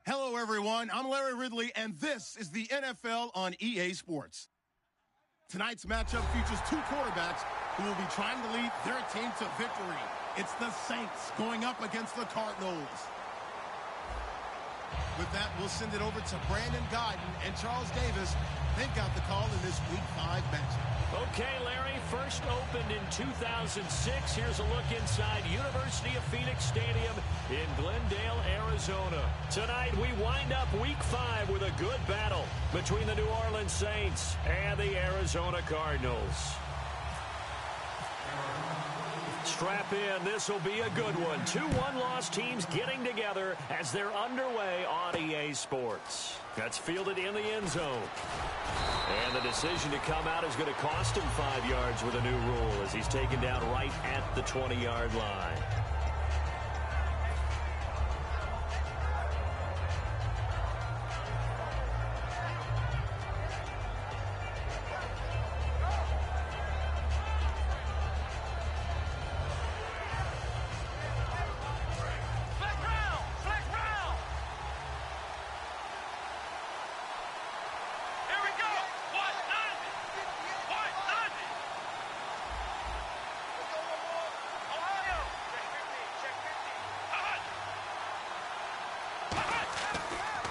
Hello, everyone. I'm Larry Ridley, and this is the NFL on EA Sports. Tonight's matchup features two quarterbacks who will be trying to lead their team to victory. It's the Saints going up against the Cardinals. With that, we'll send it over to Brandon Guyton and Charles Davis. They've got the call in this Week 5 matchup. Okay, Larry, first opened in 2006. Here's a look inside University of Phoenix Stadium in Glendale, Arizona. Tonight, we wind up Week 5 with a good battle between the New Orleans Saints and the Arizona Cardinals. Strap in, this will be a good one. Two one-loss teams getting together as they're underway on EA Sports. That's fielded in the end zone. And the decision to come out is going to cost him 5 yards with a new rule as he's taken down right at the 20-yard line.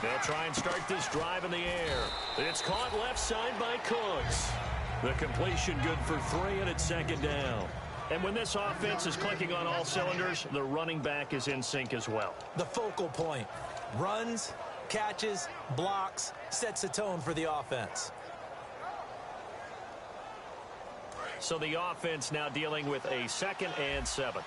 They'll try and start this drive in the air. It's caught left side by Cooks. The completion good for 3, and it's second down. And when this offense is clicking on all cylinders, the running back is in sync as well. The focal point. Runs, catches, blocks, sets the tone for the offense. So the offense now dealing with a 2nd and 7.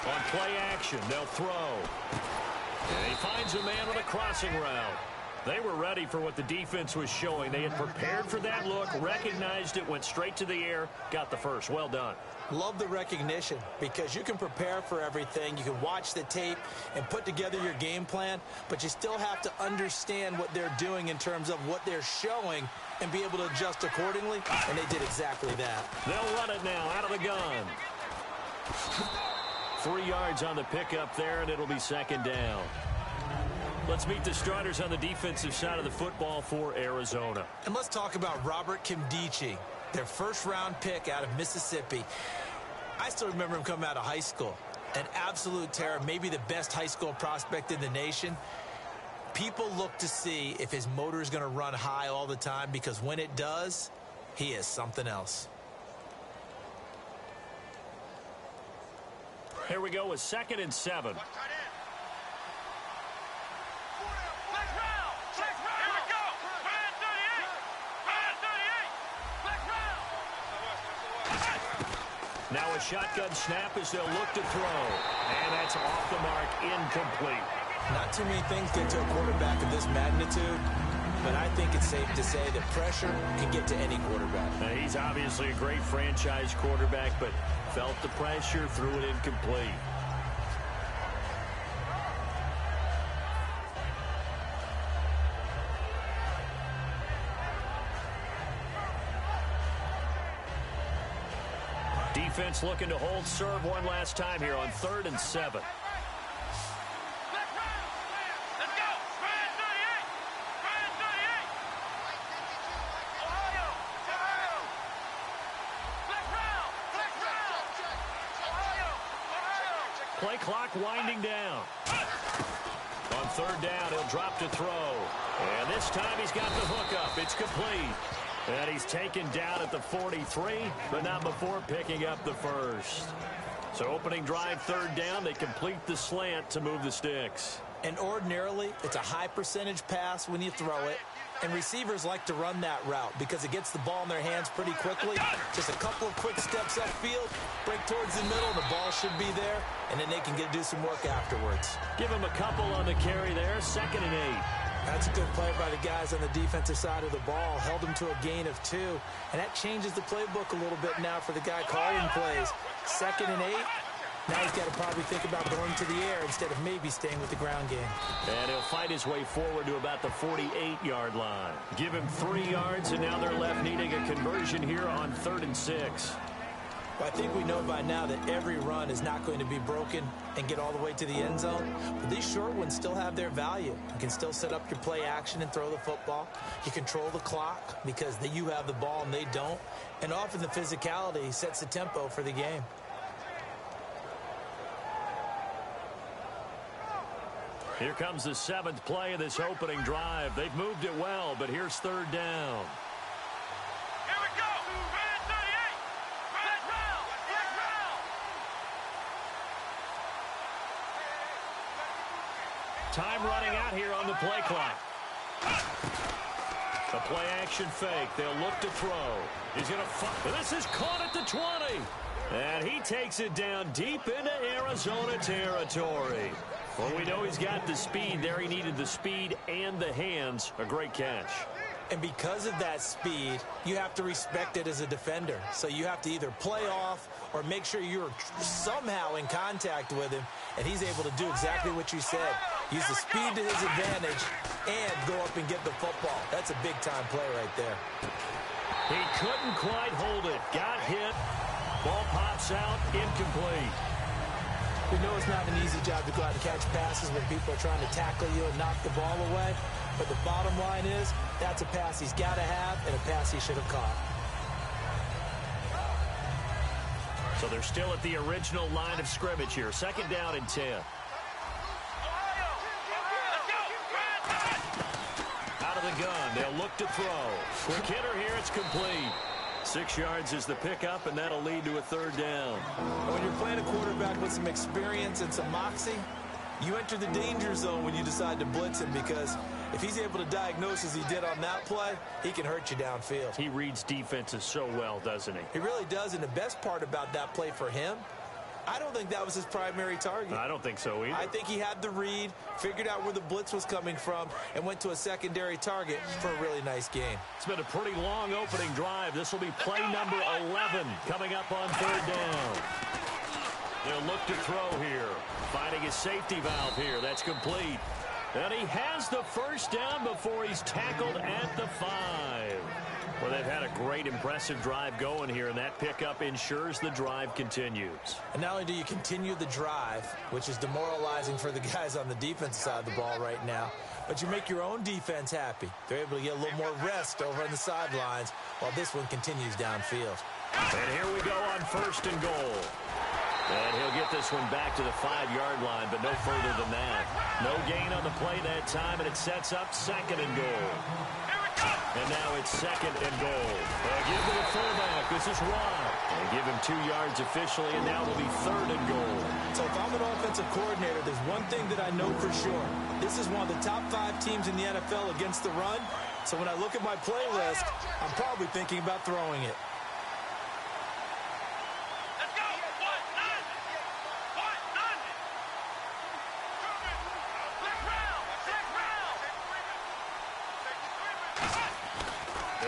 On play action, they'll throw. And he finds a man on a crossing route. They were ready for what the defense was showing. They had prepared for that look, recognized it, went straight to the air, got the first. Well done. Love the recognition because you can prepare for everything. You can watch the tape and put together your game plan, but you still have to understand what they're doing in terms of what they're showing and be able to adjust accordingly, and they did exactly that. They'll run it now out of the gun. 3 yards on the pickup there, and it'll be second down. Let's meet the starters on the defensive side of the football for Arizona. And let's talk about Robert Kimdichie, their first-round pick out of Mississippi. I still remember him coming out of high school. An absolute terror, maybe the best high school prospect in the nation. People look to see if his motor is going to run high all the time because when it does, he is something else. Here we go with 2nd and 7. Now a shotgun snap as they'll look to throw. And that's off the mark, incomplete. Not too many things get to a quarterback of this magnitude, but I think it's safe to say that pressure can get to any quarterback. Now, he's obviously a great franchise quarterback, but felt the pressure, threw it incomplete. Defense looking to hold serve one last time here on 3rd and 7. Play clock winding down. On 3rd down, he'll drop to throw. And this time he's got the hook up. It's complete. And he's taken down at the 43, but not before picking up the first. So opening drive, 3rd down, they complete the slant to move the sticks. And ordinarily, it's a high percentage pass when you throw it. And receivers like to run that route because it gets the ball in their hands pretty quickly. Just a couple of quick steps upfield, break towards the middle, the ball should be there, and then they can do some work afterwards. Give him a couple on the carry there, 2nd and 8. That's a good play by the guys on the defensive side of the ball. Held them to a gain of 2. And that changes the playbook a little bit now for the guy calling plays. 2nd and 8. Now he's got to probably think about going to the air instead of maybe staying with the ground game. And he'll fight his way forward to about the 48-yard line. Give him 3 yards, and now they're left needing a conversion here on 3rd and 6. Well, I think we know by now that every run is not going to be broken and get all the way to the end zone. But these short ones still have their value. You can still set up your play action and throw the football. You control the clock because you have the ball and they don't. And often the physicality sets the tempo for the game. Here comes the 7th play of this opening drive. They've moved it well, but here's 3rd down. Here we go. Red 38. Red round. Red round. Time running out here on the play clock. The play action fake. They'll look to throw. He's going to this is caught at the 20. And he takes it down deep into Arizona territory. Well, we know he's got the speed there. He needed the speed and the hands. A great catch. And because of that speed, you have to respect it as a defender. So you have to either play off or make sure you're somehow in contact with him, and he's able to do exactly what you said. Use the speed to his advantage and go up and get the football. That's a big-time play right there. He couldn't quite hold it. Got hit. Ball pops out. Incomplete. We know it's not an easy job to go out and catch passes when people are trying to tackle you and knock the ball away. But the bottom line is, that's a pass he's got to have and a pass he should have caught. So they're still at the original line of scrimmage here. 2nd down and 10. Out of the gun. They'll look to throw. Quick hitter here. It's complete. 6 yards is the pickup, and that'll lead to a 3rd down. When you're playing a quarterback with some experience and some moxie, you enter the danger zone when you decide to blitz him, because if he's able to diagnose as he did on that play, he can hurt you downfield. He reads defenses so well, doesn't he? He really does, and the best part about that play for him, I don't think that was his primary target. I don't think so either. I think he had the read, figured out where the blitz was coming from, and went to a secondary target for a really nice gain. It's been a pretty long opening drive. This will be play number 11 coming up on 3rd down. They'll look to throw here. Finding his safety valve here. That's complete. And he has the 1st down before he's tackled at the 5. Well, they've had a great, impressive drive going here, and that pickup ensures the drive continues. And not only do you continue the drive, which is demoralizing for the guys on the defensive side of the ball right now, but you make your own defense happy. They're able to get a little more rest over on the sidelines while this one continues downfield. And here we go on 1st and goal. And he'll get this one back to the 5-yard line, but no further than that. No gain on the play that time, and it sets up 2nd and goal. And now it's 2nd and goal. Give to the fullback. This is Watt. And give him 2 yards officially, and now it'll be 3rd and goal. So if I'm an offensive coordinator, there's one thing that I know for sure. This is one of the top 5 teams in the NFL against the run. So when I look at my play list, I'm probably thinking about throwing it.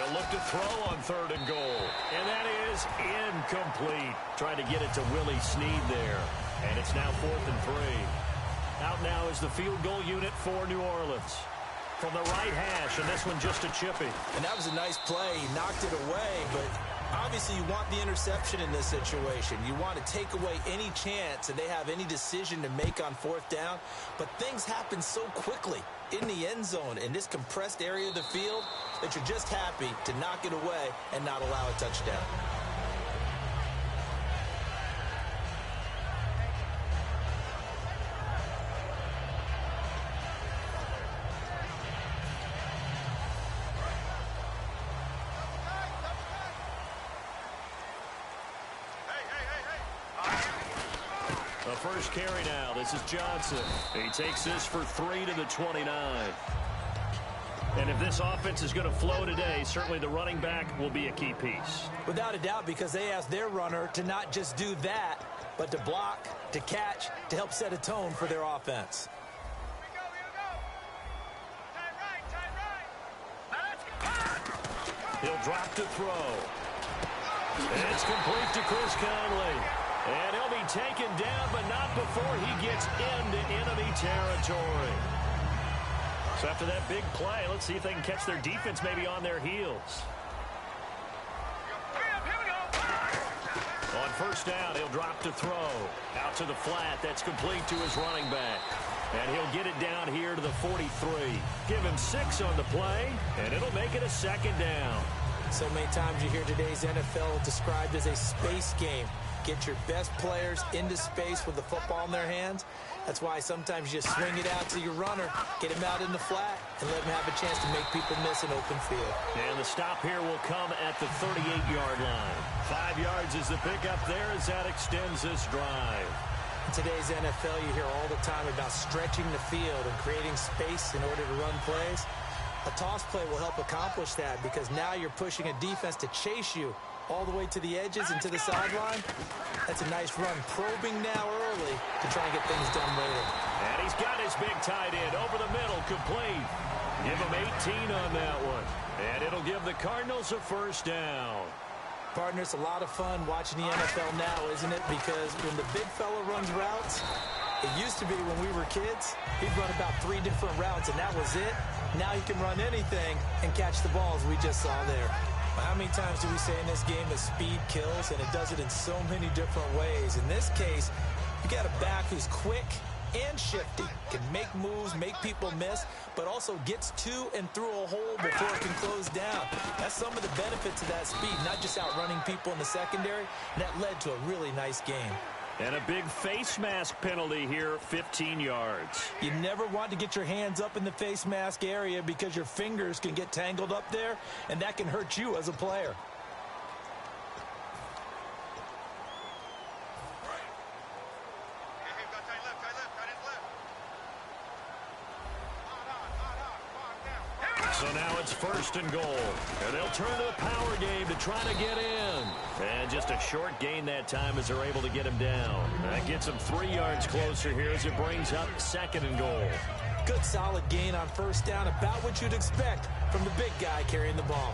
Look to throw on 3rd and goal. And that is incomplete. Trying to get it to Willie Snead there. And it's now 4th and 3. Out now is the field goal unit for New Orleans. From the right hash, and this one just a chippy. And that was a nice play. He knocked it away, but obviously you want the interception in this situation. You want to take away any chance that they have any decision to make on 4th down. But things happen so quickly in the end zone in this compressed area of the field that you're just happy to knock it away and not allow a touchdown. The first carry now. This is Johnson. He takes this for 3 to the 29. And if this offense is going to flow today, certainly the running back will be a key piece. Without a doubt, because they asked their runner to not just do that, but to block, to catch, to help set a tone for their offense. He'll drop to throw. And it's complete to Chris Conley. And he'll be taken down, but not before he gets into enemy territory. So after that big play, let's see if they can catch their defense maybe on their heels. On first down, he'll drop to throw. Out to the flat. That's complete to his running back. And he'll get it down here to the 43. Give him 6 on the play, and it'll make it a second down. So many times you hear today's NFL described as a space game. Get your best players into space with the football in their hands. That's why sometimes you just swing it out to your runner, get him out in the flat, and let him have a chance to make people miss an open field. And the stop here will come at the 38-yard line. 5 yards is the pickup there as that extends this drive. In today's NFL, you hear all the time about stretching the field and creating space in order to run plays. A toss play will help accomplish that because now you're pushing a defense to chase you all the way to the edges and to the sideline. That's a nice run. Probing now early to try and get things done later. And he's got his big tight end over the middle, complete. Give him 18 on that one. And it'll give the Cardinals a first down. Partner, it's a lot of fun watching the NFL now, isn't it? Because when the big fella runs routes, it used to be when we were kids, he'd run about 3 different routes, and that was it. Now he can run anything and catch the balls we just saw there. How many times do we say in this game that speed kills, and it does it in so many different ways? In this case, you got a back who's quick and shifty, can make moves, make people miss, but also gets to and through a hole before it can close down. That's some of the benefits of that speed, not just outrunning people in the secondary, and that led to a really nice game. And a big face mask penalty here, 15 yards. You never want to get your hands up in the face mask area because your fingers can get tangled up there, and that can hurt you as a player. So now it's first and goal. And they'll turn to the power game to try to get in. And just a short gain that time as they're able to get him down. That gets him 3 yards closer here as it brings up second and goal. Good solid gain on first down, about what you'd expect from the big guy carrying the ball.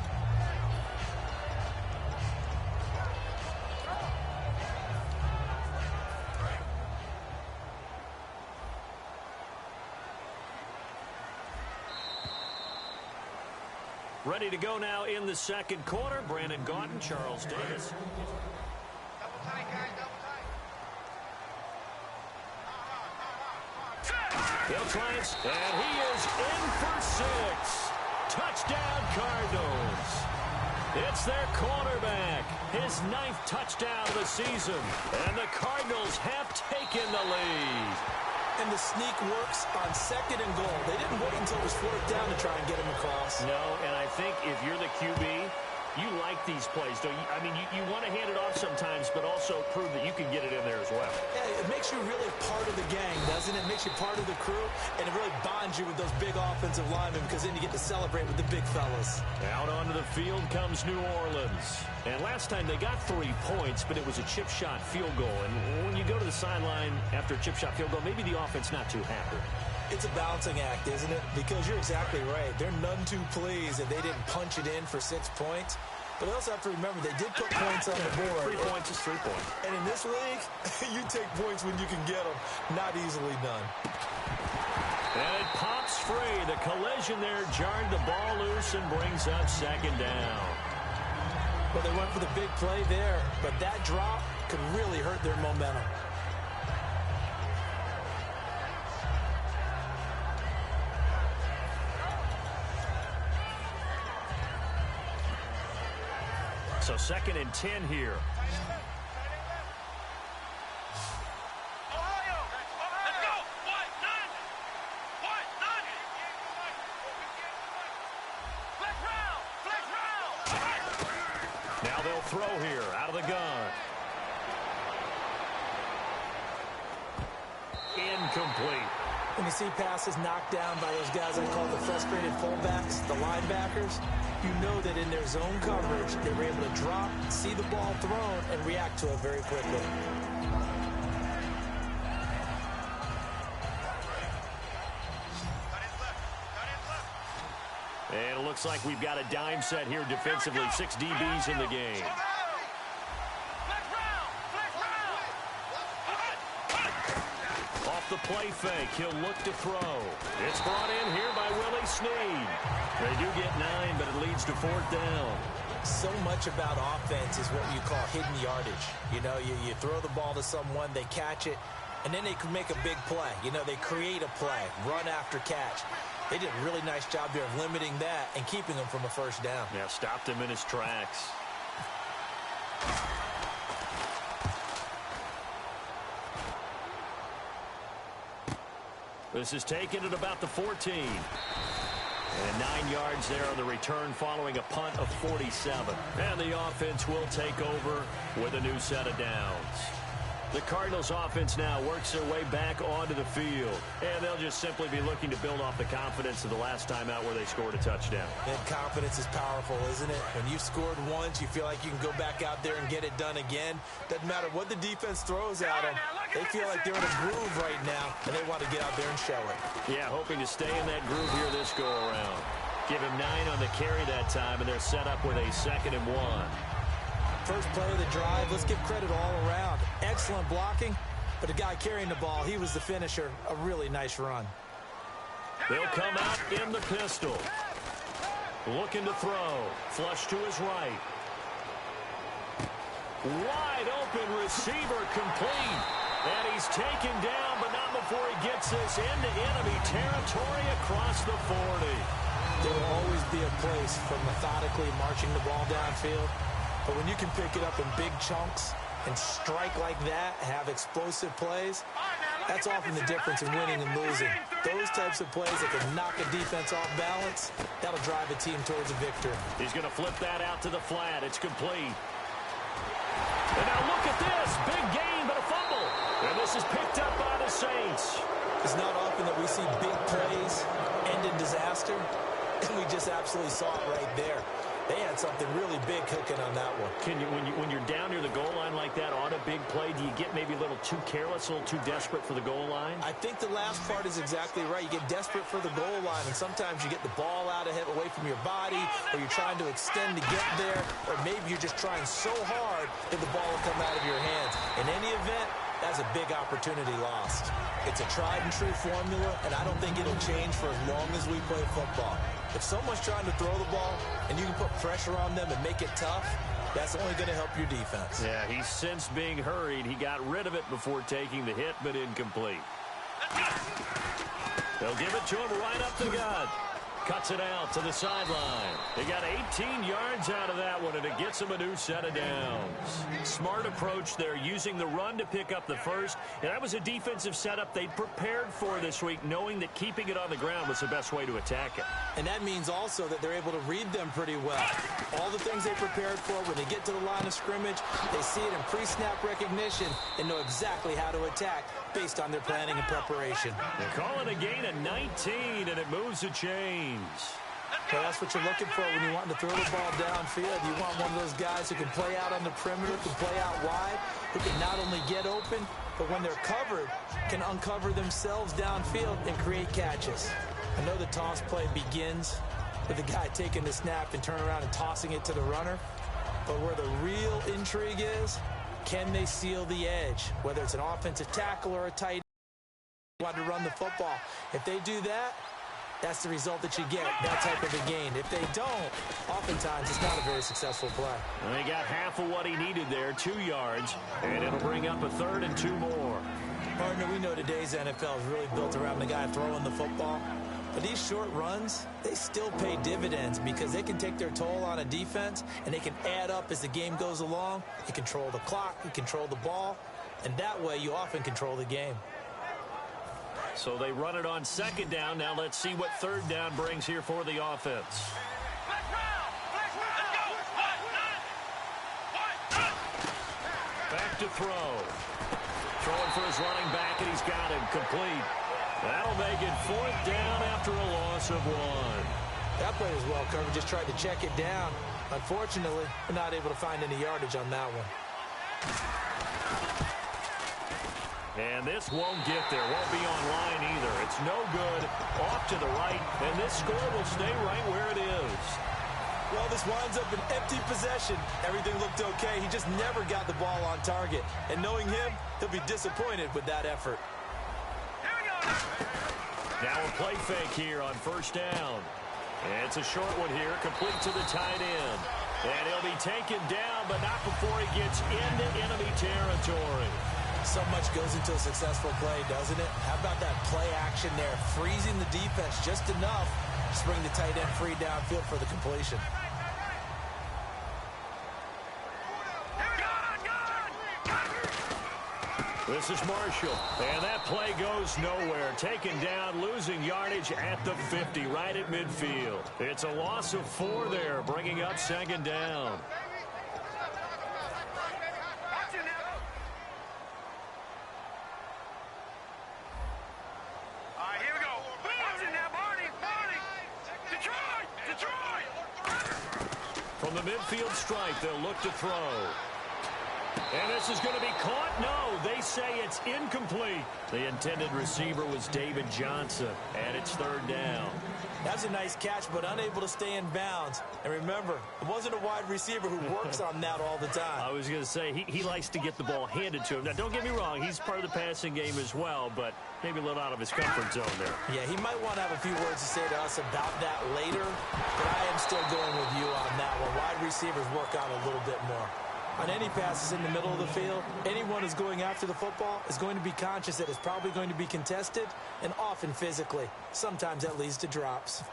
Ready to go now in the second quarter. Brandon Gaudin, Charles Davis. Double tight, guys, double tight. He'll try it, and he is in for 6. Touchdown, Cardinals. It's their quarterback, his 9th touchdown of the season, and the Cardinals have taken the lead. And the sneak works on second and goal. They didn't wait until it was 4th down to try and get him across. No, and I think if you're the QB, you like these plays, don't you? I mean, you want to hand it off sometimes, but also prove that you can get it in there as well. Yeah, it makes you really part of the gang, doesn't it? It makes you part of the crew, and it really bonds you with those big offensive linemen because then you get to celebrate with the big fellas. Out onto the field comes New Orleans. And last time they got 3 points, but it was a chip shot field goal. And when you go to the sideline after a chip shot field goal, maybe the offense not too happy. It's a balancing act, isn't it? Because you're exactly right. They're none too pleased that they didn't punch it in for 6 points. But they also have to remember they did put points on the board. 3 points is 3 points. And in this league, you take points when you can get them. Not easily done. And it pops free. The collision there jarred the ball loose and brings up second down. Well, they went for the big play there, but that drop could really hurt their momentum. So 2nd and 10 here. Ohio, let's go. What? None. What? None. Flex round. Flex round. Now they'll throw here out of the gun. Incomplete. When you see passes knocked down by those guys I call the frustrated fullbacks, the linebackers, you know that in their zone coverage, they were able to drop, see the ball thrown, and react to it very quickly. And it looks like we've got a dime set here defensively. 6 DBs in the game. off the play fake. He'll look to throw. It's brought in here by Willie Snead. They do get 9, but it leads to 4th down. So much about offense is what you call hidden yardage. You know, you throw the ball to someone, they catch it, and then they can make a big play. You know, they create a play, run after catch. They did a really nice job there of limiting that and keeping him from a first down. Yeah, stopped him in his tracks. This is taken at about the 14. And 9 yards there on the return following a punt of 47. And the offense will take over with a new set of downs. The Cardinals offense now works their way back onto the field. And they'll just simply be looking to build off the confidence of the last time out where they scored a touchdown. And confidence is powerful, isn't it? When you've scored once, you feel like you can go back out there and get it done again. Doesn't matter what the defense throws at them. They feel like they're in a groove right now, and they want to get out there and show it. Yeah, hoping to stay in that groove here this go-around. Give him 9 on the carry that time, and they're set up with a 2nd and 1. First play of the drive, let's give credit all around. Excellent blocking, but the guy carrying the ball, he was the finisher. A really nice run. They'll come out in the pistol. Looking to throw. Flush to his right. Wide open receiver complete. And he's taken down, but not before he gets this into enemy territory across the 40. There will always be a place for methodically marching the ball downfield. But when you can pick it up in big chunks and strike like that, have explosive plays, that's often the difference in winning and losing. Those types of plays that can knock a defense off balance, that'll drive a team towards a victory. He's going to flip that out to the flat. It's complete. And now look at this. Big gain, but a fumble. And this is picked up by the Saints. It's not often that we see big plays end in disaster, and we just absolutely saw it right there. They had something really big cooking on that one. When you're down near the goal line like that on a big play, do you get maybe a little too careless, a little too desperate for the goal line? I think the last part is exactly right. You get desperate for the goal line, and sometimes you get the ball out ahead, away from your body, or you're trying to extend to get there, or maybe you're just trying so hard that the ball will come out of your hands. In any event, that's a big opportunity lost. It's a tried-and-true formula, and I don't think it'll change for as long as we play football. If someone's trying to throw the ball and you can put pressure on them and make it tough, that's only going to help your defense. Yeah, he's since being hurried. He got rid of it before taking the hit, but incomplete. They'll give it to him right up the gut. Cuts it out to the sideline. They got 18 yards out of that one, and it gets them a new set of downs. Smart approach there, using the run to pick up the first. And that was a defensive setup they'd prepared for this week, knowing that keeping it on the ground was the best way to attack it. And that means also that they're able to read them pretty well. All the things they prepared for, when they get to the line of scrimmage, they see it in pre-snap recognition and know exactly how to attack based on their planning and preparation. They're calling a gain of 19, and it moves the chains. Well, that's what you're looking for when you want to throw the ball downfield. You want one of those guys who can play out on the perimeter, can play out wide, who can not only get open, but when they're covered, can uncover themselves downfield and create catches. I know the toss play begins with the guy taking the snap and turn around and tossing it to the runner. But where the real intrigue is, can they seal the edge? Whether it's an offensive tackle or a tight end, want to run the football. If they do that, that's the result that you get, that type of a gain. If they don't, oftentimes it's not a very successful play. Well, he got half of what he needed there, 2 yards, and it'll bring up a 3rd and 2 more. Partner, we know today's NFL is really built around the guy throwing the football. But these short runs, they still pay dividends because they can take their toll on a defense, and they can add up as the game goes along. You control the clock, you control the ball, and that way you often control the game. So they run it on 2nd down. Now let's see what 3rd down brings here for the offense. Back to throw. Throwing for his running back, and he's got him complete. That'll make it 4th down after a loss of 1. That play was well covered. Just tried to check it down. Unfortunately, we're not able to find any yardage on that one. And this won't get there. Won't be on line either. It's no good. Off to the right, and this score will stay right where it is. Well, this winds up an empty possession. Everything looked okay. He just never got the ball on target. And knowing him, he'll be disappointed with that effort. Now a play fake here on first down. And it's a short one here, complete to the tight end. And he'll be taken down, but not before he gets into enemy territory. So much goes into a successful play, doesn't it? How about that play action there? Freezing the defense just enough to bring the tight end free downfield for the completion. This is Marshall, and that play goes nowhere. Taken down, losing yardage at the 50, right at midfield. It's a loss of 4 there, bringing up second down. From the midfield strike, they'll look to throw. And this is going to be caught. No, they say it's incomplete. The intended receiver was David Johnson, and it's third down. That's a nice catch, but unable to stay in bounds. And remember, it wasn't a wide receiver who works on that all the time. I was going to say, he likes to get the ball handed to him. Now, don't get me wrong, he's part of the passing game as well, but maybe a little out of his comfort zone there. Yeah, he might want to have a few words to say to us about that later, but I am still going with you on that one. Wide receivers work on a little bit more. On any passes in the middle of the field, anyone who's going after the football is going to be conscious that it's probably going to be contested, and often physically. Sometimes that leads to drops.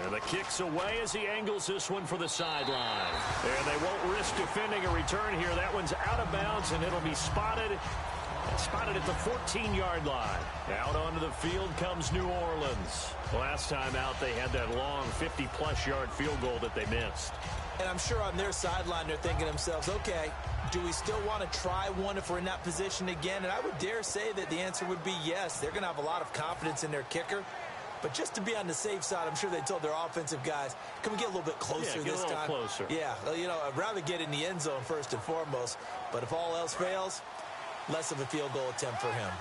And the kick's away as he angles this one for the sideline. And they won't risk defending a return here. That one's out of bounds, and it'll be spotted at the 14-yard line. Out onto the field comes New Orleans. Last time out, they had that long 50-plus yard field goal that they missed. And I'm sure on their sideline they're thinking to themselves, okay, do we still want to try one if we're in that position again? And I would dare say that the answer would be yes. They're going to have a lot of confidence in their kicker. But just to be on the safe side, I'm sure they told their offensive guys, can we get a little bit closer this time? Closer. Yeah, you know, I'd rather get in the end zone first and foremost. But if all else fails, less of a field goal attempt for him.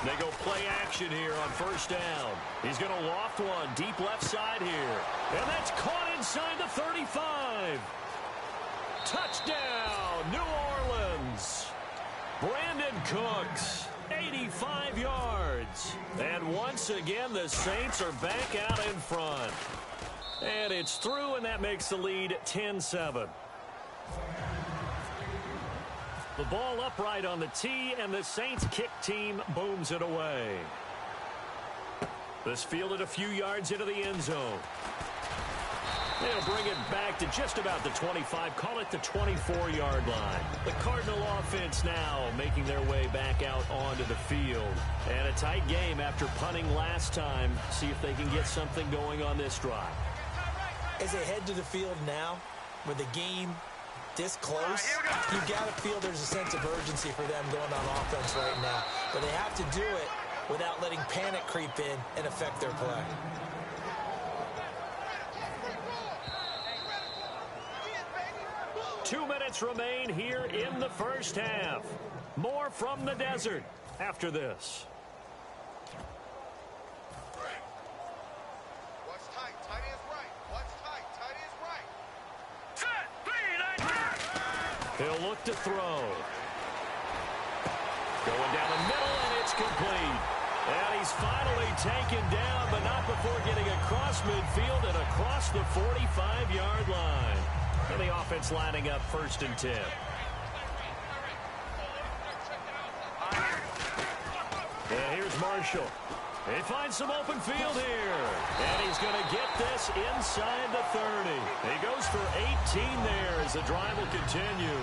They go play action here on first down. He's going to loft one deep left side here. And that's caught inside the 35. Touchdown, New Orleans. Brandon Cooks, 85 yards. And once again, the Saints are back out in front. And it's through, and that makes the lead 10-7. The ball upright on the tee, and the Saints kick team booms it away. This fielded a few yards into the end zone. They'll bring it back to just about the 25, call it the 24-yard line. The Cardinal offense now making their way back out onto the field. And a tight game after punting last time. See if they can get something going on this drive. As they head to the field now, with the game this close, you got to feel there's a sense of urgency for them going on offense right now. But they have to do it without letting panic creep in and affect their play. Two minutes remain here in the first half. More from the desert after this. What's tight? Tight is right. What's tight? Tight is right. He'll look to throw. Going down the middle, and it's complete. And he's finally taken down, but not before getting across midfield and across the 45-yard line. And the offense lining up 1st and 10. And here's Marshall. He finds some open field here. And he's going to get this inside the 30. He goes for 18 there as the drive will continue.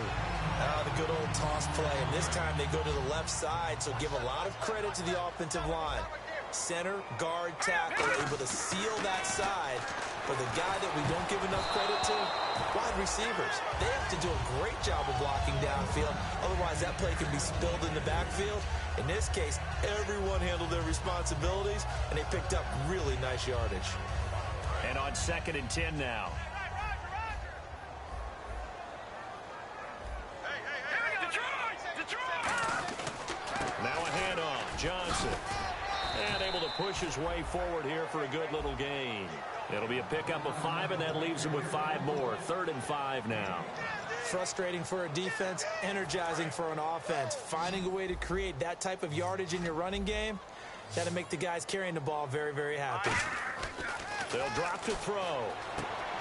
The good old toss play. And this time they go to the left side, so give a lot of credit to the offensive line. Center, guard, tackle, able to seal that side. But the guy that we don't give enough credit to, wide receivers. They have to do a great job of blocking downfield. Otherwise, that play can be spilled in the backfield. In this case, everyone handled their responsibilities, and they picked up really nice yardage. And on 2nd and 10 now. Now a handoff. Johnson. And able to push his way forward here for a good little gain. It'll be a pickup of 5, and that leaves him with 5 more. 3rd and 5 now. Frustrating for a defense, energizing for an offense. Finding a way to create that type of yardage in your running game, that'll make the guys carrying the ball very, very happy. They'll drop to throw.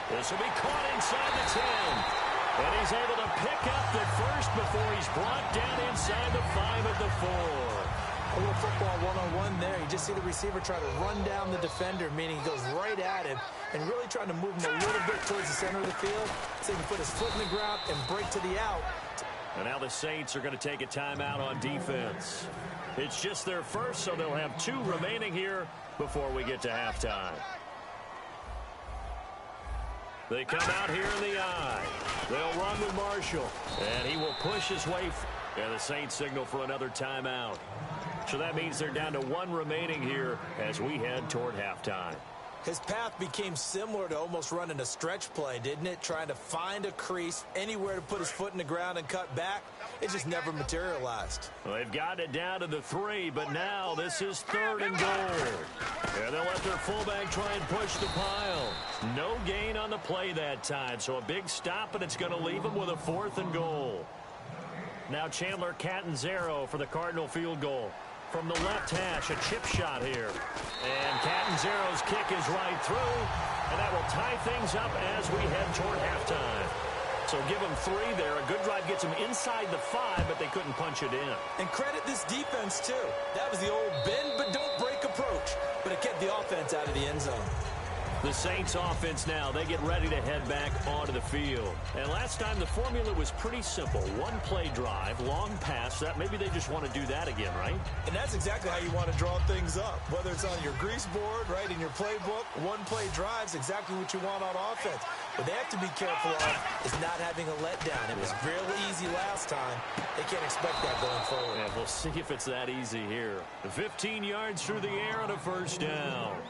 This will be caught inside the 10. And he's able to pick up the first before he's brought down inside the 5 at the 4. A little football one-on-one there. You just see the receiver try to run down the defender, meaning he goes right at him and really trying to move him a little bit towards the center of the field so he can put his foot in the ground and break to the out. And now the Saints are going to take a timeout on defense. It's just their first, so they'll have 2 remaining here before we get to halftime. They come out here in the I. They'll run with Marshall. And he will push his way. And the Saints signal for another timeout. So that means they're down to 1 remaining here as we head toward halftime. His path became similar to almost running a stretch play, didn't it? Trying to find a crease, anywhere to put his foot in the ground and cut back. It just never materialized. Well, they've got it down to the 3, but now this is 3rd and goal. And they'll let their fullback try and push the pile. No gain on the play that time, so a big stop, and it's going to leave them with a 4th and goal. Now Chandler Catanzaro for the Cardinal field goal. From the left hash, a chip shot here. And Catanzaro's kick is right through, and that will tie things up as we head toward halftime. So give them 3 there. A good drive gets them inside the 5, but they couldn't punch it in. And credit this defense, too. That was the old bend but don't break approach, but it kept the offense out of the end zone. The Saints offense now, they get ready to head back onto the field. And last time the formula was pretty simple. 1 play drive, long pass. That maybe they just want to do that again, right? And that's exactly how you want to draw things up. Whether it's on your grease board, right, in your playbook, 1 play drive's exactly what you want on offense. What they have to be careful of is not having a letdown. It was real easy last time. They can't expect that going forward. Yeah, we'll see if it's that easy here. 15 yards through the air on a 1st down.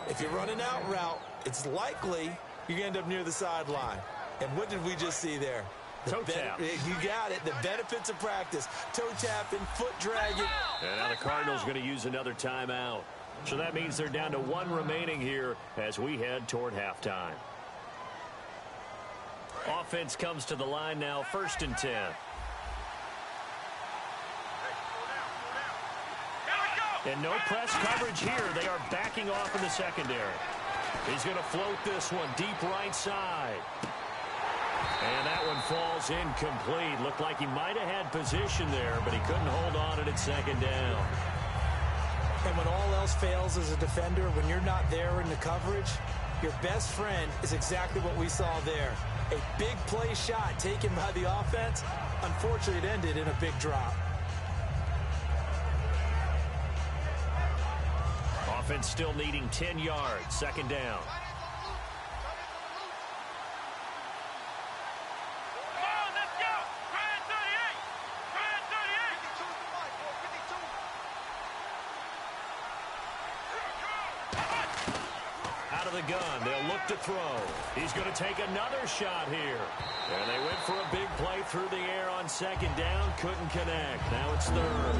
If you're running out route, it's likely you're going to end up near the sideline. And what did we just see there? Toe tap. You got it. The benefits of practice. Toe tapping, foot dragging. And now the Cardinals going to use another timeout. So that means they're down to 1 remaining here as we head toward halftime. Offense comes to the line now, 1st and 10. And no press coverage here. They are backing off in the secondary. He's going to float this one deep right side. And that one falls incomplete. Looked like he might have had position there, but he couldn't hold on at 2nd down. And when all else fails as a defender, when you're not there in the coverage, your best friend is exactly what we saw there. A big play shot taken by the offense. Unfortunately, it ended in a big drop. Offense still needing 10 yards. 2nd down. Come on, let's go. Try it 38. Try it 38. Out of the gun. They'll look to throw. He's going to take another shot here. And they went for a big play through the air on 2nd down. Couldn't connect. Now it's 3rd.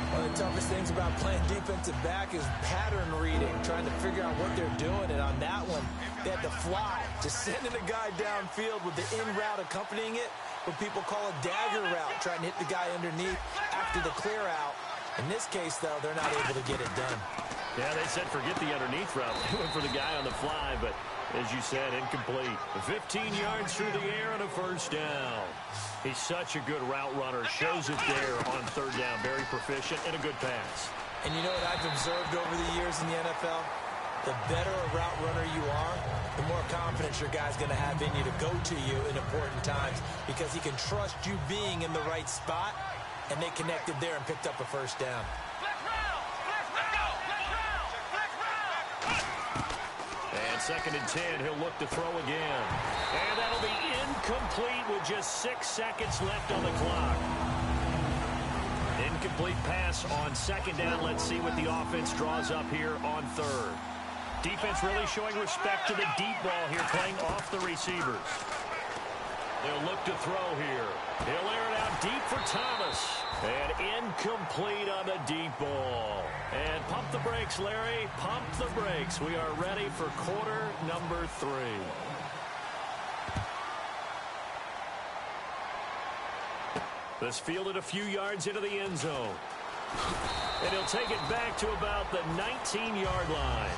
One of the toughest things about playing defensive back is pattern reading, trying to figure out what they're doing. And on that one, they had to fly, just sending a guy downfield with the in route accompanying it, what people call a dagger route, trying to hit the guy underneath after the clear out. In this case, though, they're not able to get it done. Yeah, they said forget the underneath route. They went for the guy on the fly, but as you said, incomplete. 15 yards through the air on a 1st down. He's such a good route runner. Shows it there on 3rd down. Very proficient and a good pass. And you know what I've observed over the years in the NFL? The better a route runner you are, the more confidence your guy's going to have in you to go to you in important times because he can trust you being in the right spot, and they connected there and picked up a 1st down. And 2nd and 10, he'll look to throw again. And that'll be incomplete with just 6 seconds left on the clock. Incomplete pass on 2nd down. Let's see what the offense draws up here on 3rd. Defense really showing respect to the deep ball here, playing off the receivers. They'll look to throw here. He'll air it out deep for Thomas. And incomplete on the deep ball. And pump the brakes, Larry. Pump the brakes. We are ready for quarter number 3. This fielded a few yards into the end zone. And he'll take it back to about the 19-yard line.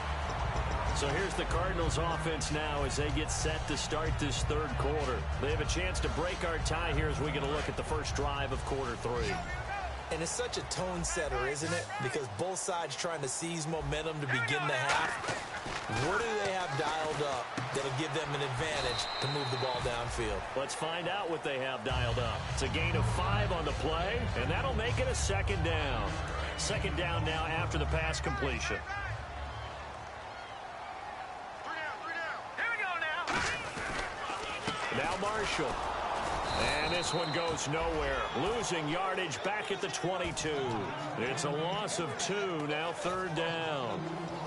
So here's the Cardinals offense now as they get set to start this third quarter. They have a chance to break our tie here as we get a look at the first drive of quarter 3. And it's such a tone setter, isn't it? Because both sides trying to seize momentum to begin the half. What do they have dialed up that'll give them an advantage to move the ball downfield? Let's find out what they have dialed up. It's a gain of 5 on the play, and that'll make it a second down. Second down now after the pass completion. Now Marshall. And this one goes nowhere. Losing yardage back at the 22. It's a loss of 2, now third down.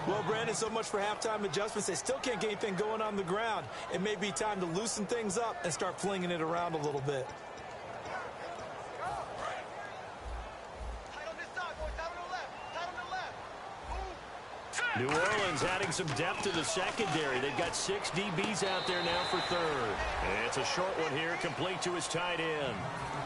Well, Brandon, so much for halftime adjustments. They still can't get anything going on the ground. It may be time to loosen things up and start flinging it around a little bit. New Orleans adding some depth to the secondary. They've got 6 DBs out there now for third. And it's a short one here, complete to his tight end.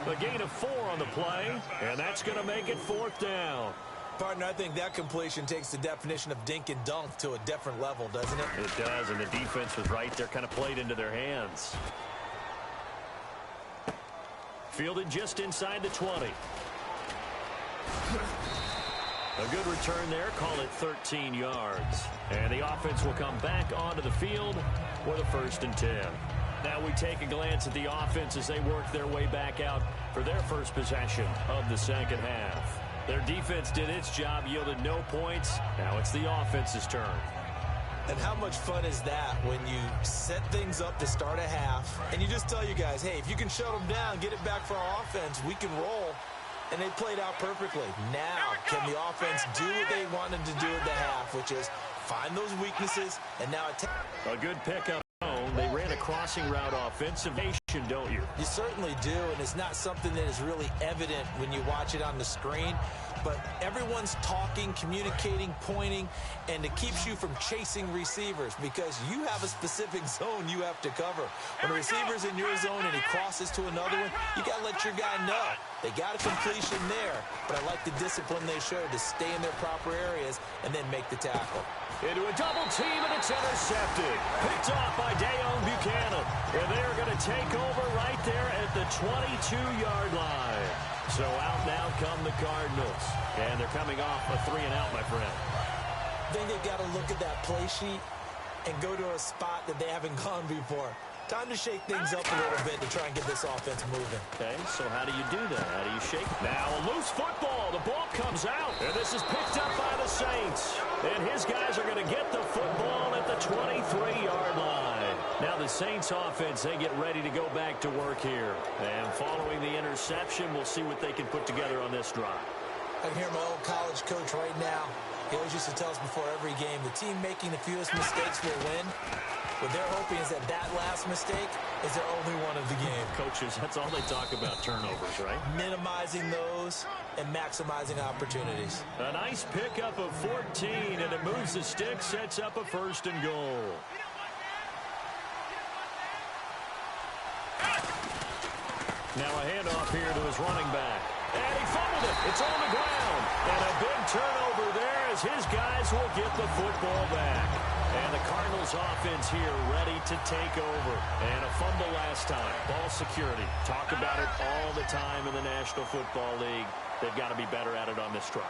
A gain of 4 on the play, and that's going to make it fourth down. Partner, I think that completion takes the definition of dink and dunk to a different level, doesn't it? It does, and the defense was right there, kind of played into their hands. Fielded just inside the 20. A good return there, call it 13 yards. And the offense will come back onto the field with a 1st and 10. Now we take a glance at the offense as they work their way back out for their first possession of the second half. Their defense did its job, yielded no points. Now it's the offense's turn. And how much fun is that when you set things up to start a half and you just tell you guys, hey, if you can shut them down, get it back for our offense, we can roll. And they played out perfectly. Now, can the offense do what they wanted to do at the half, which is find those weaknesses and now attack? A good pickup. They ran a crossing route offensive nation, don't you? You certainly do, and it's not something that is really evident when you watch it on the screen. But everyone's talking, communicating, pointing, and it keeps you from chasing receivers because you have a specific zone you have to cover. When a receiver's in your zone and he crosses to another one, you got to let your guy know. They got a completion there, but I like the discipline they showed to stay in their proper areas and then make the tackle. Into a double team, and it's intercepted. Picked off by Dayon Buchanan. And they're going to take over right there at the 22-yard line. So out now come the Cardinals. And they're coming off a 3-and-out, my friend. Then they've got to look at that play sheet and go to a spot that they haven't gone before. Time to shake things up a little bit to try and get this offense moving. Okay, so how do you do that? How do you shake? Now a loose football. The ball comes out. And this is picked up by the Saints. And his guys are going to get the football at the 23-yard line. Now the Saints offense, they get ready to go back to work here. And following the interception, we'll see what they can put together on this drive. I can hear my old college coach right now. He always used to tell us before every game, the team making the fewest mistakes will win. What they're hoping is that last mistake is their only one of the game. Coaches, that's all they talk about, turnovers, right? Minimizing those and maximizing opportunities. A nice pickup of 14, and it moves the stick, sets up a 1st and goal. Now a handoff here to his running back. And he fumbled it. It's on the ground. And a big turnover there as his guys will get the football back. And the Cardinals offense here ready to take over. And a fumble last time. Ball security. Talk about it all the time in the National Football League. They've got to be better at it on this drive.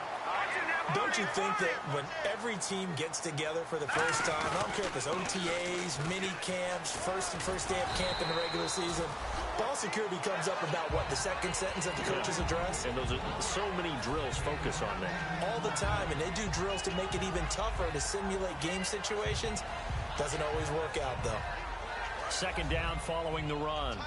Don't you think that when every team gets together for the first time, I don't care if it's OTAs, mini camps, first day of camp in the regular season, ball security comes up about, what, the second sentence of the coach's address? And those are so many drills focus on that. All the time, and they do drills to make it even tougher to simulate game situations. Doesn't always work out, though. Second down following the run.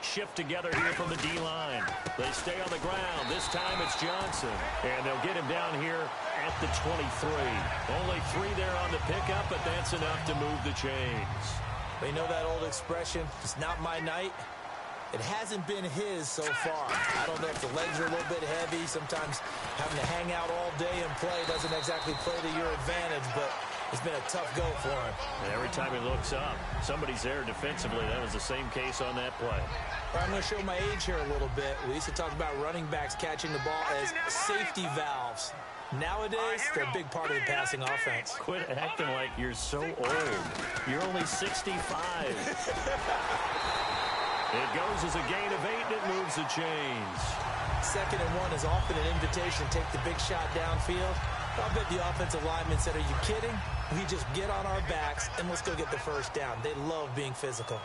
Shift together here from the D-line. They stay on the ground. This time it's Johnson. And they'll get him down here at the 23. Only 3 there on the pickup, but that's enough to move the chains. You know that old expression, it's not my night? It hasn't been his so far. I don't know if the legs are a little bit heavy. Sometimes having to hang out all day and play doesn't exactly play to your advantage, but It's been a tough go for him. And every time he looks up, somebody's there defensively. That was the same case on that play. I'm going to show my age here a little bit. We used to talk about running backs catching the ball as safety valves. Nowadays, they're a big part of the passing offense. Quit acting like you're so old. You're only 65. It goes as a gain of 8, and it moves the chains. 2nd and 1 is often an invitation to take the big shot downfield. I'll bet the offensive lineman said, are you kidding? We just get on our backs, and let's go get the first down. They love being physical.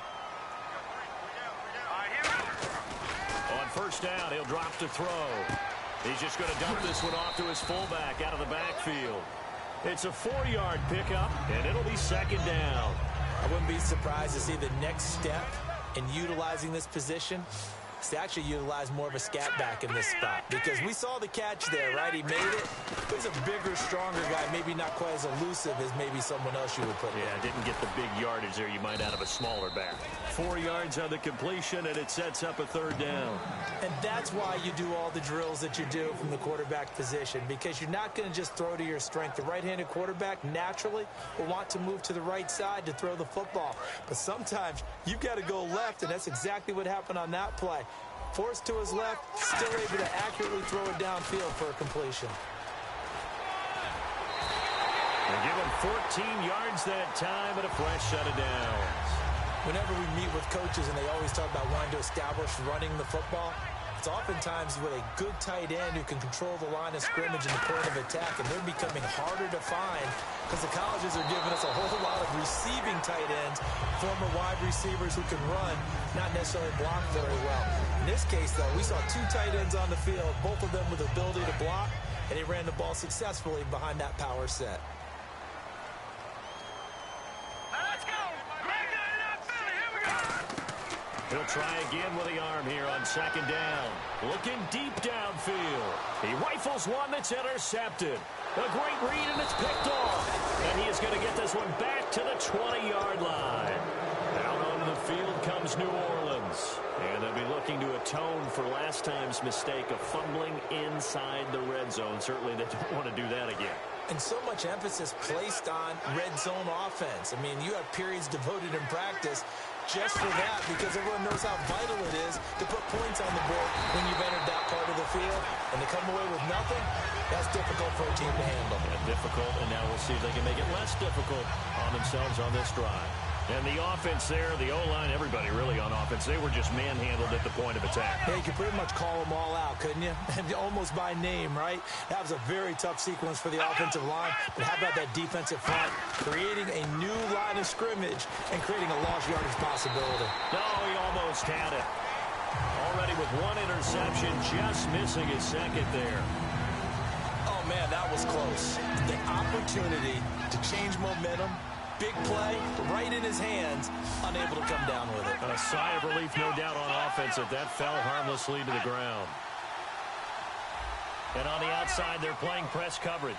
On first down, he'll drop to throw. He's just going to dump this one off to his fullback out of the backfield. It's a 4-yard pickup, and it'll be 2nd down. I wouldn't be surprised to see the next step in utilizing this position is to actually utilize more of a scat back in this spot, because we saw the catch there, right? He made it. He's a bigger, stronger guy, maybe not quite as elusive as maybe someone else you would put Yeah, didn't get the big yardage there you might out of a smaller back. 4 yards on the completion, and it sets up a 3rd down. And that's why you do all the drills that you do from the quarterback position, because you're not going to just throw to your strength. The right-handed quarterback naturally will want to move to the right side to throw the football. But sometimes you've got to go left, and that's exactly what happened on that play. Forced to his left, still able to accurately throw it downfield for a completion. They give him 14 yards that time and a fresh set of downs. Whenever we meet with coaches and they always talk about wanting to establish running the football, it's oftentimes with a good tight end who can control the line of scrimmage and the point of attack, and they're becoming harder to find because the colleges are giving us a whole lot of receiving tight ends, former wide receivers who can run, not necessarily block very well. In this case, though, we saw 2 tight ends on the field, both of them with the ability to block, and they ran the ball successfully behind that power set. He'll try again with the arm here on 2nd down. Looking deep downfield. He rifles one that's intercepted. A great read, and it's picked off. And he is going to get this one back to the 20-yard line. Out onto the field comes New Orleans. And they'll be looking to atone for last time's mistake of fumbling inside the red zone. Certainly they don't want to do that again. And so much emphasis placed on red zone offense. I mean, you have periods devoted in practice just for that, because everyone knows how vital it is to put points on the board when you've entered that part of the field. And to come away with nothing, that's difficult for a team to handle. Yeah, difficult, and now we'll see if they can make it less difficult on themselves on this drive. And the offense there, the O-line, everybody really on offense, they were just manhandled at the point of attack. Yeah, you could pretty much call them all out, couldn't you? Almost by name, right? That was a very tough sequence for the offensive line. But how about that defensive front creating a new line of scrimmage and creating a lost yardage possibility? No, he almost had it. Already with 1 interception, just missing his 2nd there. Oh, man, that was close. The opportunity to change momentum. Big play, right in his hands, unable to come down with it. A sigh of relief, no doubt, on offense that fell harmlessly to the ground. And on the outside, they're playing press coverage.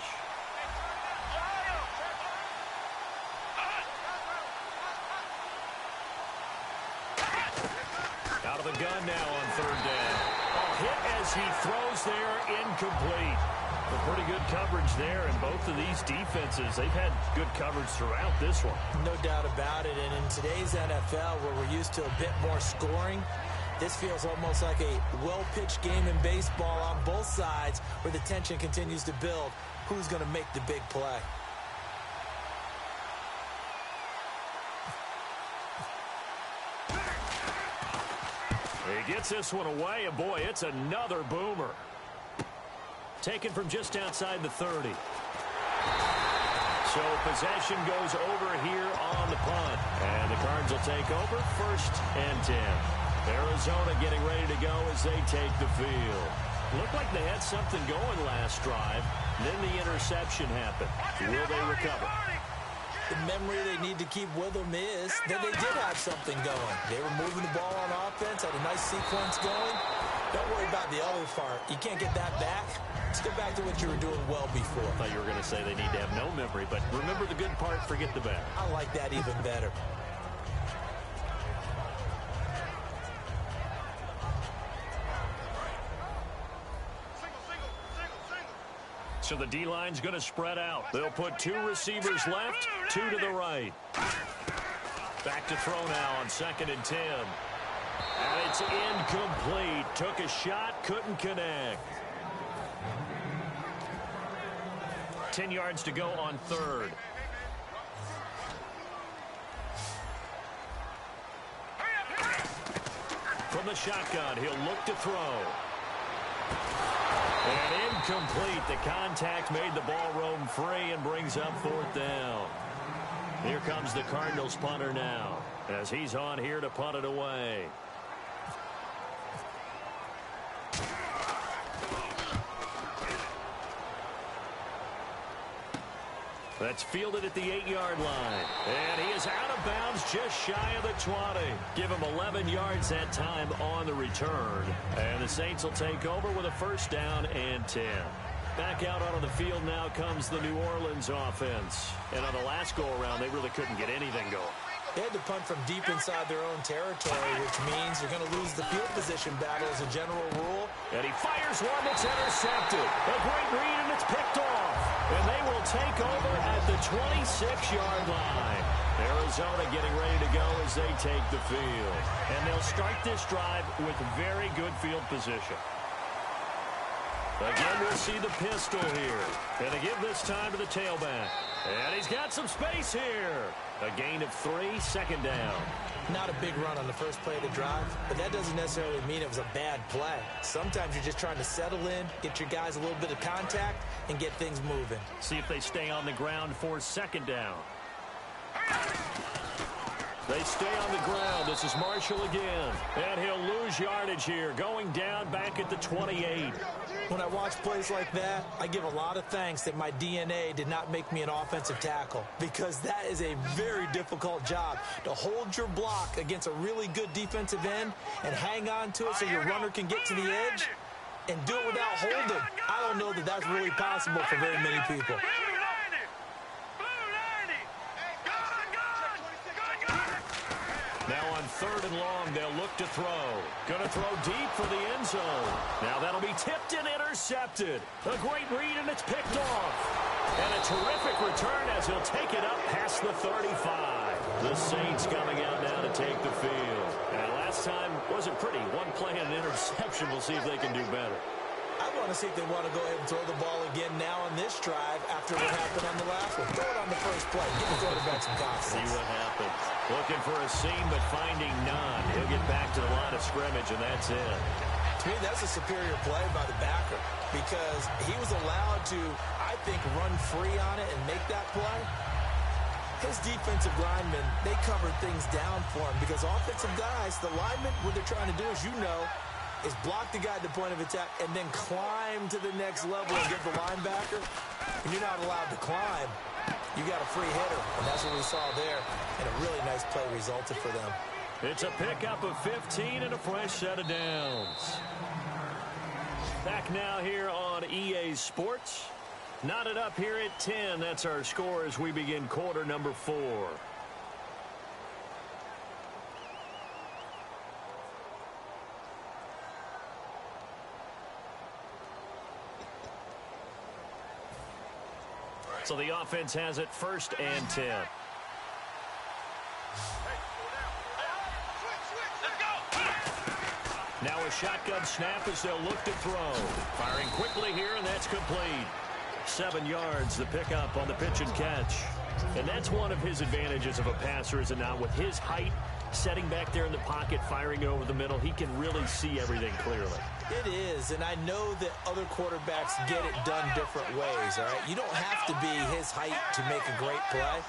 Out of the gun now on 3rd down. A hit as he throws there, incomplete. But pretty good coverage there, and both of these defenses, they've had good coverage throughout this one. No doubt about it, and in today's NFL, where we're used to a bit more scoring, this feels almost like a well-pitched game in baseball on both sides, where the tension continues to build. Who's going to make the big play? He gets this one away, and boy, it's another boomer. Taken from just outside the 30. So possession goes over here on the punt. And the Cards will take over 1st and 10. Arizona getting ready to go as they take the field. Looked like they had something going last drive. Then the interception happened. Will they recover? The memory they need to keep with them is that they did have something going. They were moving the ball on offense, had a nice sequence going. Don't worry about the other part. You can't get that back. Let's go back to what you were doing well before. I thought you were going to say they need to have no memory, but remember the good part, forget the bad. I like that even better. So the D-line's going to spread out. They'll put 2 receivers left, 2 to the right. Back to throw now on 2nd and 10. And it's incomplete. Took a shot, couldn't connect. 10 yards to go on 3rd. From the shotgun, he'll look to throw. And incomplete. The contact made the ball roam free and brings up 4th down. Here comes the Cardinals punter now, as he's on here to punt it away. That's fielded at the 8-yard line. And he is out of bounds just shy of the 20. Give him 11 yards that time on the return. And the Saints will take over with a 1st down and 10. Back out onto the field now comes the New Orleans offense. And on the last go-around, they really couldn't get anything going. They had to punt from deep inside their own territory, which means they're going to lose the field position battle as a general rule. And he fires one that's intercepted. A great read, and it's picked off. And they will take over at the 26-yard line. Arizona getting ready to go as they take the field. And they'll start this drive with very good field position. Again, we'll see the pistol here. And they give this time to the tailback. And he's got some space here. A gain of 3, 2nd down. Not a big run on the first play of the drive, but that doesn't necessarily mean it was a bad play. Sometimes you're just trying to settle in, get your guys a little bit of contact, and get things moving. See if they stay on the ground for 2nd down. They stay on the ground. This is Marshall again. And he'll lose yardage here, going down back at the 28. When I watch plays like that, I give a lot of thanks that my DNA did not make me an offensive tackle, because that is a very difficult job, to hold your block against a really good defensive end and hang on to it so your runner can get to the edge and do it without holding. I don't know that that's really possible for very many people. Now on 3rd and long, they'll look to throw. Going to throw deep for the end zone. Now that'll be tipped and intercepted. A great read, and it's picked off. And a terrific return as he'll take it up past the 35. The Saints coming out now to take the field. And last time wasn't pretty. 1 play and an interception. We'll see if they can do better. I want to see if they want to go ahead and throw the ball again now on this drive after what happened on the last one. Throw it on the first play. Give the quarterback some confidence. See what happens. Looking for a seam, but finding none. He'll get back to the line of scrimmage, and that's it. To me, that's a superior play by the backer, because he was allowed to, I think, run free on it and make that play. His defensive linemen, they covered things down for him, because offensive guys, the linemen, what they're trying to do, as you know, is block the guy at the point of attack and then climb to the next level and get the linebacker. And you're not allowed to climb. You got a free hitter, and that's what we saw there. And a really nice play resulted for them. It's a pickup of 15 and a fresh set of downs. Back now here on EA Sports. Knotted up here at 10. That's our score as we begin quarter number 4. So the offense has it 1st and 10. Now a shotgun snap as they'll look to throw. Firing quickly here, and that's complete. 7 yards, the pickup on the pitch and catch. And that's one of his advantages of a passer, is it not? With his height, setting back there in the pocket, firing over the middle, he can really see everything clearly. It is, and I know that other quarterbacks get it done different ways, all right? You don't have to be his height to make a great play.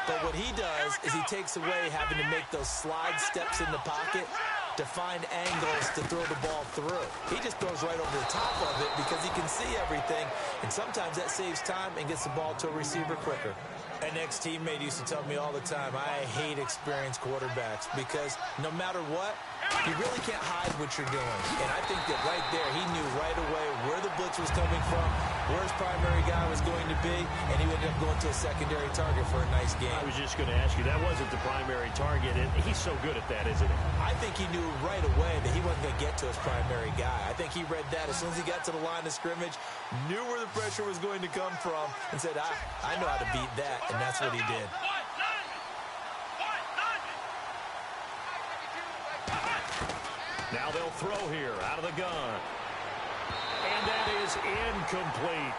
But what he does is he takes away having to make those slide steps in the pocket to find angles to throw the ball through. He just throws right over the top of it because he can see everything, and sometimes that saves time and gets the ball to a receiver quicker. An ex-teammate used to tell me all the time, I hate experienced quarterbacks because no matter what, you really can't hide what you're doing. And I think that right there, he knew right away where the blitz was coming from where his primary guy was going to be, and he ended up going to a secondary target for a nice game. I was just going to ask you, that wasn't the primary target, and he's so good at that, isn't he? I think he knew right away that he wasn't going to get to his primary guy. I think he read that as soon as he got to the line of scrimmage, knew where the pressure was going to come from, and said, I know how to beat that, and that's what he did. Now they'll throw here out of the gun. And that is incomplete.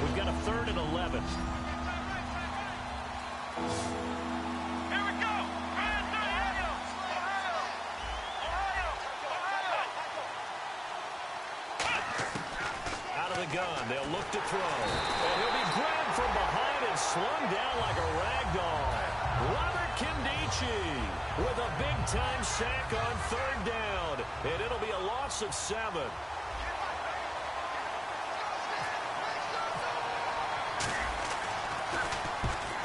We've got a 3rd and 11. Here we go. Out of the gun, they'll look to throw. And he'll be grabbed from behind and slung down like a rag doll. Robert Kimdichie with a big-time sack on 3rd down. And it'll be a loss of 7.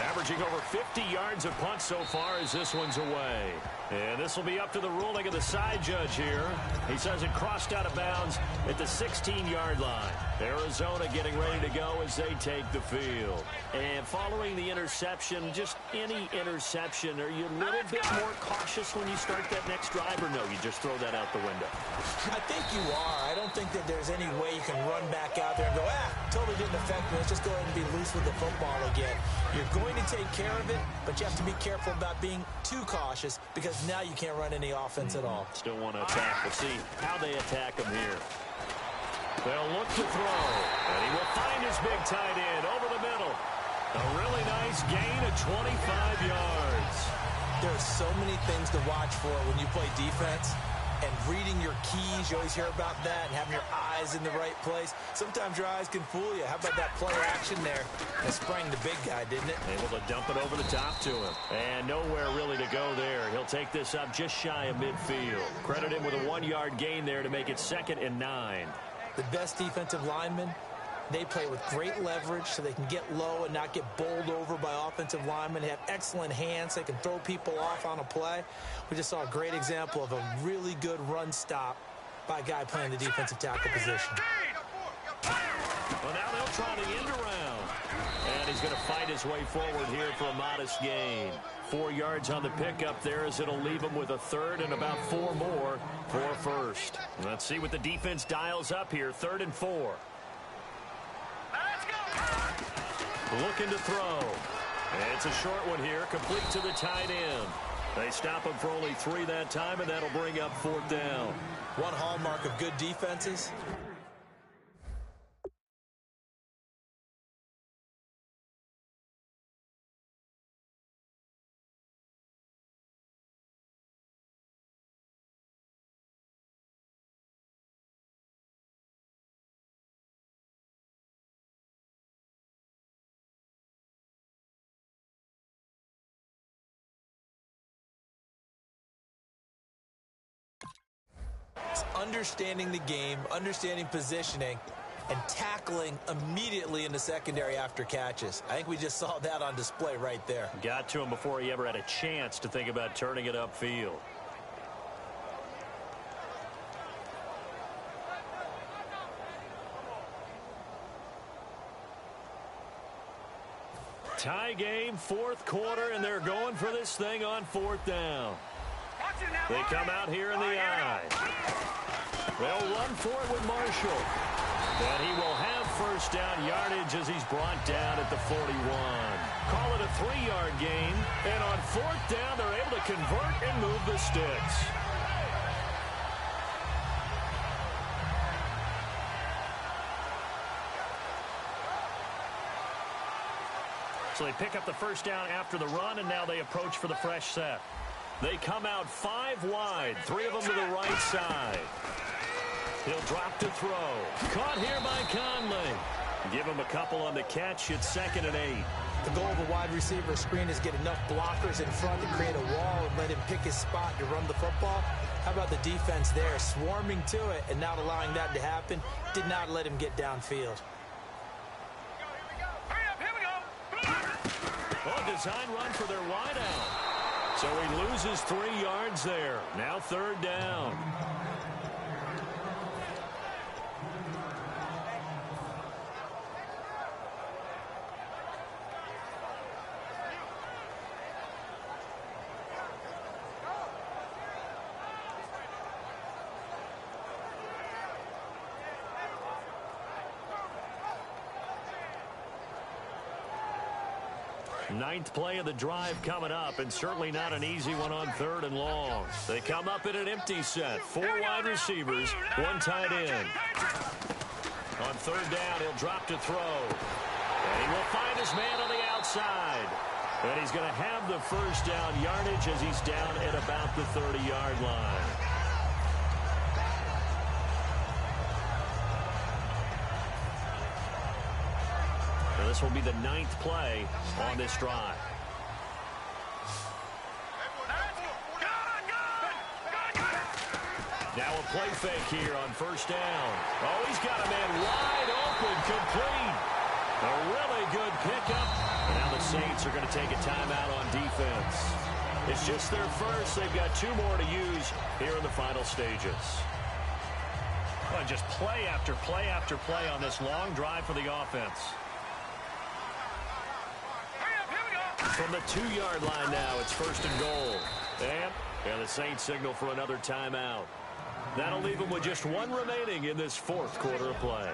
Averaging over 50 yards a punt so far as this one's away. And this will be up to the ruling of the side judge here. He says it crossed out of bounds at the 16-yard line. Arizona getting ready to go as they take the field. And following the interception, just any interception, are you a little bit more cautious when you start that next drive, or no, you just throw that out the window? I think you are. I don't think that there's any way you can run back out there and go, totally didn't affect me. Let's just go ahead and be loose with the football again. You're going to take care of it, but you have to be careful about being too cautious because now you can't run any offense at all. Still want to attack. We'll see how they attack him here. They'll look to throw, and he will find his big tight end over the middle. A really nice gain of 25 yards. There's so many things to watch for when you play defense. And reading your keys, you always hear about that, and having your eyes in the right place. Sometimes your eyes can fool you. How about that play action there? That sprang the big guy, didn't it? Able to dump it over the top to him. And nowhere really to go there. He'll take this up just shy of midfield. Credit him with a 1-yard gain there to make it 2nd and 9. The best defensive linemen, they play with great leverage so they can get low and not get bowled over by offensive linemen. They have excellent hands. They can throw people off on a play. We just saw a great example of a really good run stop by a guy playing the defensive tackle position. Well, now they'll try the end around. And he's going to fight his way forward here for a modest gain. 4 yards on the pickup there as it'll leave him with a 3rd and about 4 more for 1st. Let's see what the defense dials up here. 3rd and 4. Looking to throw. And it's a short one here, complete to the tight end. They stop him for only 3 that time, and that'll bring up 4th down. One hallmark of good defenses. It's understanding the game, understanding positioning, and tackling immediately in the secondary after catches. I think we just saw that on display right there. Got to him before he ever had a chance to think about turning it upfield. Tie game, 4th quarter, and they're going for this thing on 4th down. They come out here in the I. They'll run for it with Marshall. And he will have 1st down yardage as he's brought down at the 41. Call it a 3-yard gain. And on 4th down, they're able to convert and move the sticks. So they pick up the 1st down after the run, and now they approach for the fresh set. They come out 5 wide, 3 of them to the right side. He'll drop to throw. Caught here by Conley. Give him a couple on the catch. It's 2nd and 8. The goal of a wide receiver screen is get enough blockers in front to create a wall and let him pick his spot to run the football. How about the defense there, swarming to it and not allowing that to happen? Did not let him get downfield. Well, design run for their wideout. So he loses 3 yards there. Now 3rd down. Ninth play of the drive coming up, and certainly not an easy one on 3rd and long. They come up in an empty set. 4 wide receivers, 1 tight end. On 3rd down, he'll drop to throw. And he will find his man on the outside. And he's going to have the first down yardage as he's down at about the 30-yard line. This will be the 9th play on this drive. Now a play fake here on 1st down. Oh, he's got a man wide open, complete. A really good pickup. And now the Saints are going to take a timeout on defense. It's just their first. They've got 2 more to use here in the final stages. Well, just play after play after play on this long drive for the offense. From the 2-yard line now, it's 1st and goal. And the Saints signal for another timeout. That'll leave them with just 1 remaining in this 4th quarter of play.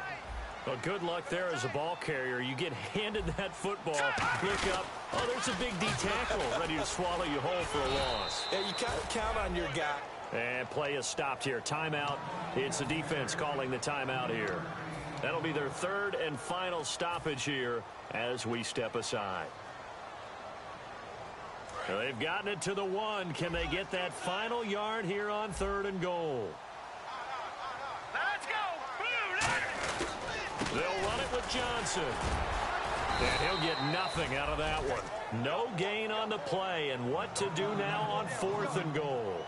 Well, good luck there as a ball carrier. You get handed that football, look up. Oh, there's a big D tackle ready to swallow you whole for a loss. Yeah, you can't count on your guy. And play is stopped here. Timeout. It's the defense calling the timeout here. That'll be their 3rd and final stoppage here as we step aside. They've gotten it to the 1. Can they get that final yard here on 3rd and goal? Let's go! They'll run it with Johnson. And he'll get nothing out of that one. No gain on the play. And what to do now on 4th and goal?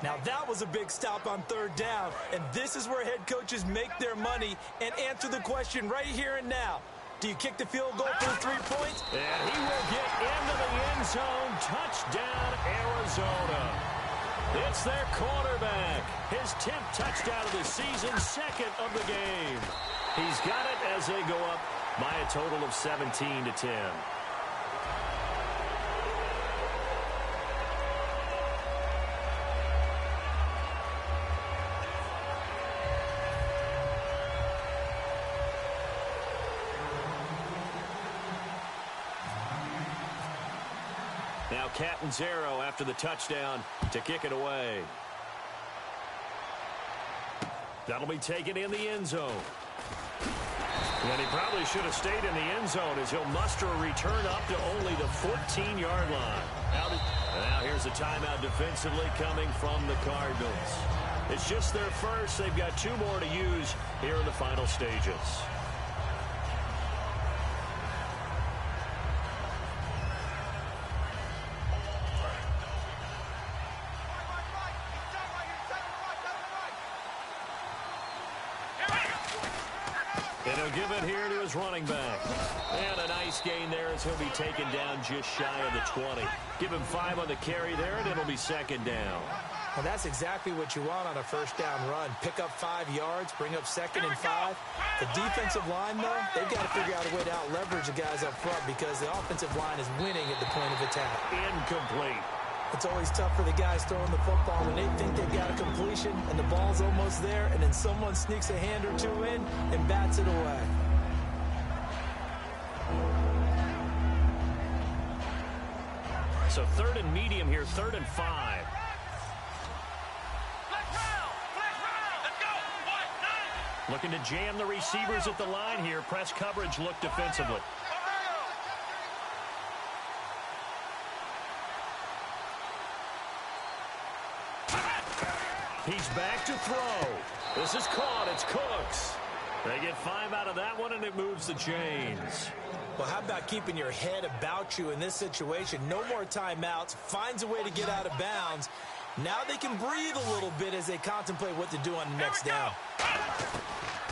Now that was a big stop on 3rd down. And this is where head coaches make their money and answer the question right here and now. Do you kick the field goal for the 3 points? And he will get into the end zone. Touchdown, Arizona. It's their quarterback. His 10th touchdown of the season, 2nd of the game. He's got it as they go up by a total of 17-10. Now Catanzaro after the touchdown to kick it away. That'll be taken in the end zone. And he probably should have stayed in the end zone as he'll muster a return up to only the 14-yard line. Now here's a timeout defensively coming from the Cardinals. It's just their first. They've got 2 more to use here in the final stages. And he'll give it here to his running back. And a nice gain there as he'll be taken down just shy of the 20. Give him 5 on the carry there, and it'll be 2nd down. Well, that's exactly what you want on a 1st down run. Pick up 5 yards, bring up 2nd and 5. The defensive line, though, they've got to figure out a way to out-leverage the guys up front because the offensive line is winning at the point of attack. Incomplete. It's always tough for the guys throwing the football when they think they've got a completion and the ball's almost there, and then someone sneaks a hand or 2 in and bats it away. So 3rd and medium here, 3rd and 5. Let's go! Looking to jam the receivers at the line here. Press coverage look defensively. He's back to throw. This is caught. It's Cooks. They get 5 out of that one, and it moves the chains. Well, how about keeping your head about you in this situation? No more timeouts. Finds a way to get out of bounds. Now they can breathe a little bit as they contemplate what to do on the next down.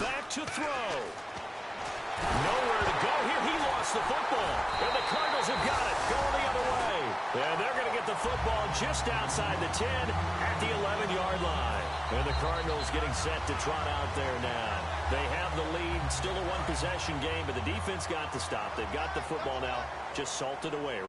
Back to throw. Nowhere to go here. He lost the football. And the Cardinals have got it. Going the other way. And they're going to get the football just outside the 10 at the 11-yard line. And the Cardinals getting set to trot out there now. They have the lead, still a one-possession game, but the defense got to stop. They've got the football now, just salted away.